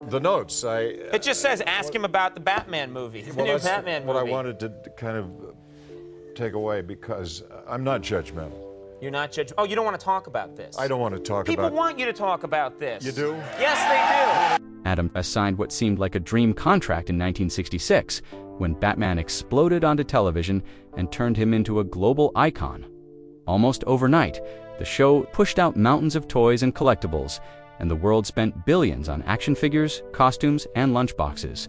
The notes. It just says, ask him about the Batman movie, the new Batman movie. What I wanted to kind of take away, because I'm not judgmental. You're not judgmental? Oh, you don't want to talk about this? I don't want to talk about... People want you to talk about this. You do? Yes, they do. Adam signed what seemed like a dream contract in 1966, when Batman exploded onto television and turned him into a global icon. Almost overnight, the show pushed out mountains of toys and collectibles, and the world spent billions on action figures, costumes, and lunchboxes.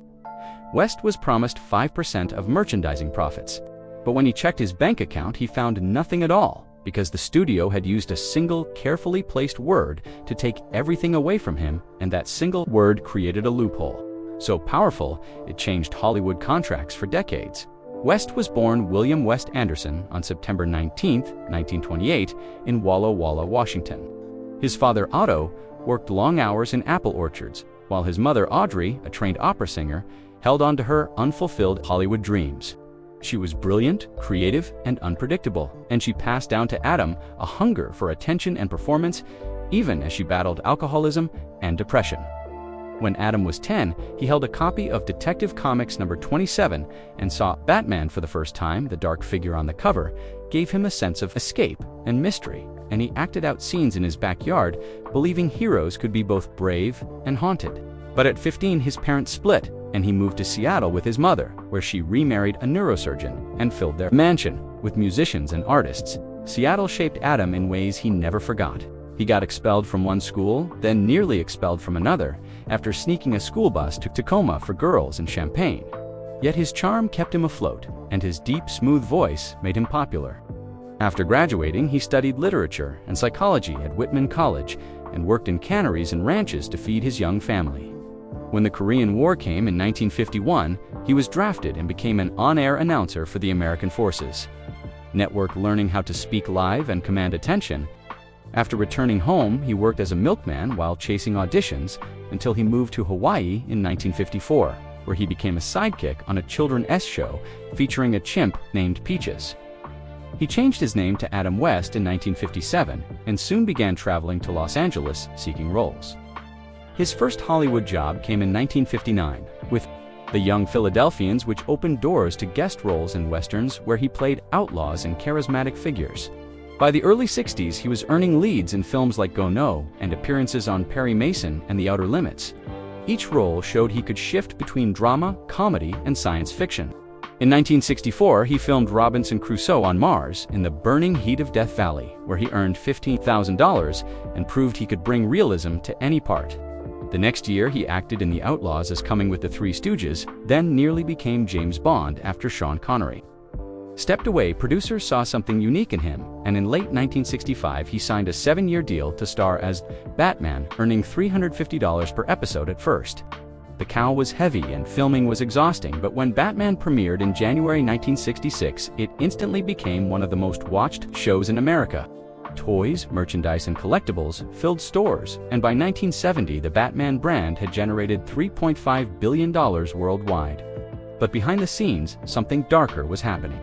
West was promised 5% of merchandising profits, but when he checked his bank account, he found nothing at all, because the studio had used a single, carefully placed word to take everything away from him, and that single word created a loophole. So powerful, it changed Hollywood contracts for decades. West was born William West Anderson on September 19, 1928, in Walla Walla, Washington. His father, Otto, worked long hours in apple orchards, while his mother, Audrey, a trained opera singer, held on to her unfulfilled Hollywood dreams. She was brilliant, creative, and unpredictable, and she passed down to Adam a hunger for attention and performance, even as she battled alcoholism and depression. When Adam was 10, he held a copy of Detective Comics number 27 and saw Batman for the first time. The dark figure on the cover gave him a sense of escape and mystery, and he acted out scenes in his backyard, believing heroes could be both brave and haunted. But at 15, his parents split, and he moved to Seattle with his mother, where she remarried a neurosurgeon and filled their mansion with musicians and artists. Seattle shaped Adam in ways he never forgot. He got expelled from one school, then nearly expelled from another, after sneaking a school bus to Tacoma for girls and champagne. Yet his charm kept him afloat, and his deep, smooth voice made him popular. After graduating, he studied literature and psychology at Whitman College and worked in canneries and ranches to feed his young family. When the Korean War came in 1951, he was drafted and became an on-air announcer for the American forces. Network learning how to speak live and command attention. After returning home, he worked as a milkman while chasing auditions until he moved to Hawaii in 1954, where he became a sidekick on a children's show featuring a chimp named Peaches. He changed his name to Adam West in 1957 and soon began traveling to Los Angeles seeking roles. His first Hollywood job came in 1959 with The Young Philadelphians, which opened doors to guest roles in westerns where he played outlaws and charismatic figures. By the early 60s, he was earning leads in films like Go No and appearances on Perry Mason and The Outer Limits. Each role showed he could shift between drama, comedy, and science fiction. In 1964, he filmed Robinson Crusoe on Mars in the burning heat of Death Valley, where he earned $15,000 and proved he could bring realism to any part. The next year, he acted in The Outlaws as Coming with the Three Stooges, then nearly became James Bond after Sean Connery. Stepped away, producers saw something unique in him, and in late 1965, he signed a 7-year deal to star as Batman, earning $350 per episode at first. The cow was heavy and filming was exhausting, but when Batman premiered in January 1966, it instantly became one of the most watched shows in America. Toys, merchandise, and collectibles filled stores, and by 1970, the Batman brand had generated $3.5 billion worldwide. But behind the scenes, something darker was happening.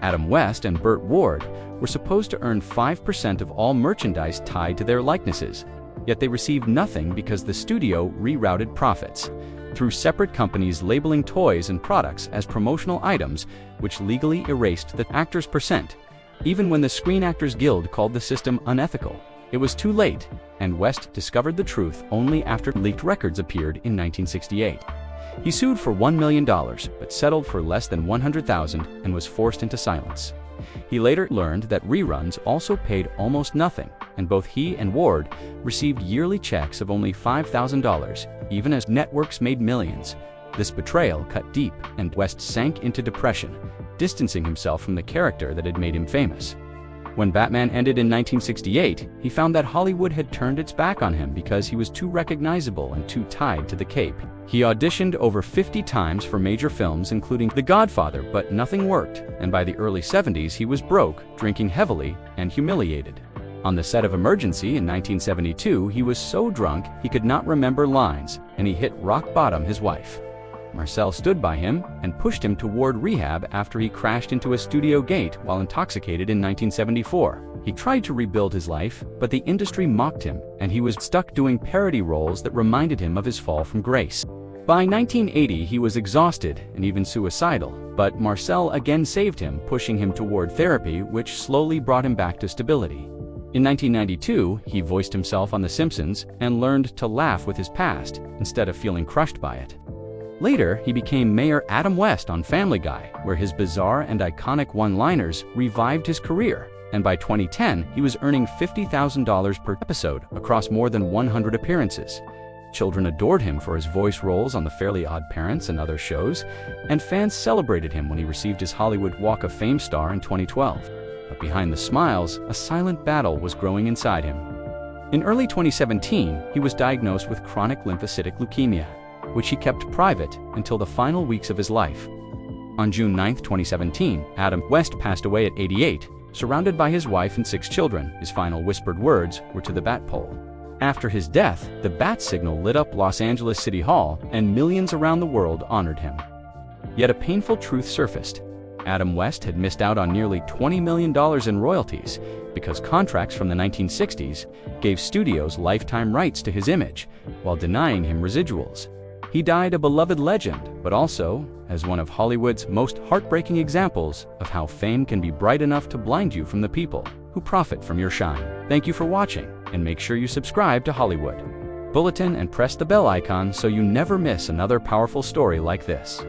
Adam West and Burt Ward were supposed to earn 5% of all merchandise tied to their likenesses, yet they received nothing because the studio rerouted profits through separate companies labeling toys and products as promotional items, which legally erased the actors' percent. Even when the Screen Actors Guild called the system unethical, it was too late, and West discovered the truth only after leaked records appeared in 1968. He sued for $1 million, but settled for less than $100,000 and was forced into silence. He later learned that reruns also paid almost nothing, and both he and Ward received yearly checks of only $5,000, even as networks made millions. This betrayal cut deep, and West sank into depression, distancing himself from the character that had made him famous. When Batman ended in 1968, he found that Hollywood had turned its back on him because he was too recognizable and too tied to the cape. He auditioned over 50 times for major films, including The Godfather, but nothing worked, and by the early 70s he was broke, drinking heavily, and humiliated. On the set of Emergency in 1972, he was so drunk he could not remember lines, and he hit rock bottom his wife. Marcel stood by him and pushed him toward rehab after he crashed into a studio gate while intoxicated in 1974. He tried to rebuild his life, but the industry mocked him, and he was stuck doing parody roles that reminded him of his fall from grace. By 1980, he was exhausted and even suicidal, but Marcel again saved him, pushing him toward therapy, which slowly brought him back to stability. In 1992, he voiced himself on The Simpsons and learned to laugh with his past instead of feeling crushed by it. Later, he became Mayor Adam West on Family Guy, where his bizarre and iconic one-liners revived his career, and by 2010, he was earning $50,000 per episode across more than 100 appearances. Children adored him for his voice roles on The Fairly Odd Parents and other shows, and fans celebrated him when he received his Hollywood Walk of Fame star in 2012. But behind the smiles, a silent battle was growing inside him. In early 2017, he was diagnosed with chronic lymphocytic leukemia, which he kept private until the final weeks of his life. On June 9, 2017, Adam West passed away at 88, surrounded by his wife and 6 children. His final whispered words were to the bat pole. After his death, the bat signal lit up Los Angeles City Hall, and millions around the world honored him. Yet a painful truth surfaced. Adam West had missed out on nearly $20 million in royalties because contracts from the 1960s gave studios lifetime rights to his image while denying him residuals. He died a beloved legend, but also as one of Hollywood's most heartbreaking examples of how fame can be bright enough to blind you from the people who profit from your shine. Thank you for watching, and make sure you subscribe to Hollywood Bulletin and press the bell icon so you never miss another powerful story like this.